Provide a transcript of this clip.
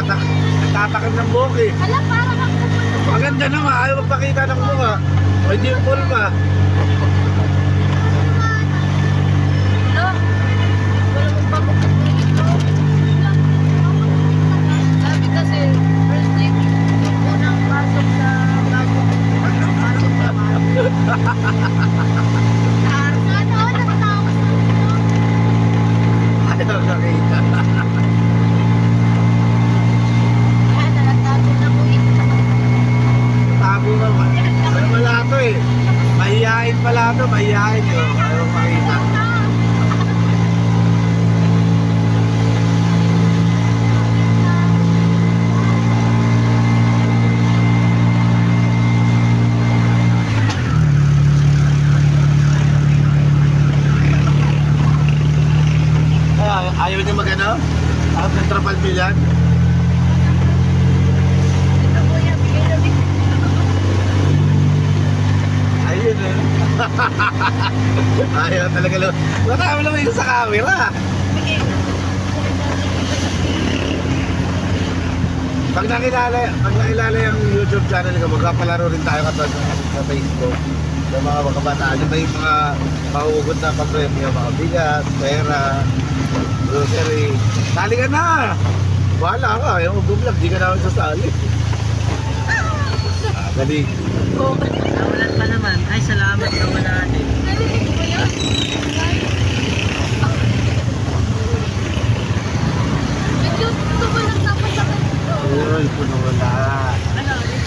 nagtatakam ng buhok eh. Alam, parang ako pupunta. Maganda naman, ayaw magpakita ng mukha. O hindi yung full pa. Hello? Wala mong pagkukulit dito. Sabi kasi, first day, unang pasok sa bago. Pasok sa bago. Sana, nagtawa sa inyo. Ayaw nakita. Kaya nalatago na po ito. Tago naman. Pero wala to eh. Mahihain pala to, mahihain yun. Ayaw makita. Ayaw niya mag-ano? Ang Central Pavilion? Ito po yan, bigay na bigay. Ayun eh. Ayaw talaga lo. Matama naman yung sa camera. Bigay na. Pag nakilala yung YouTube channel ko, magkapalaro rin tayo katulad sa Facebook. Sa mga kabataan, yun na yung mga mahuhugot na pag-premyo, mga bigas, pera, grocery. Sali ka na! Bahala ka, yung mag-vlog, di ka namin sasali. Dali. Nawalan pa naman. Ay, salamat naman natin. Narinig mo yun? Medyo ito mo lang tapos sa kanito. Uy, puno wala.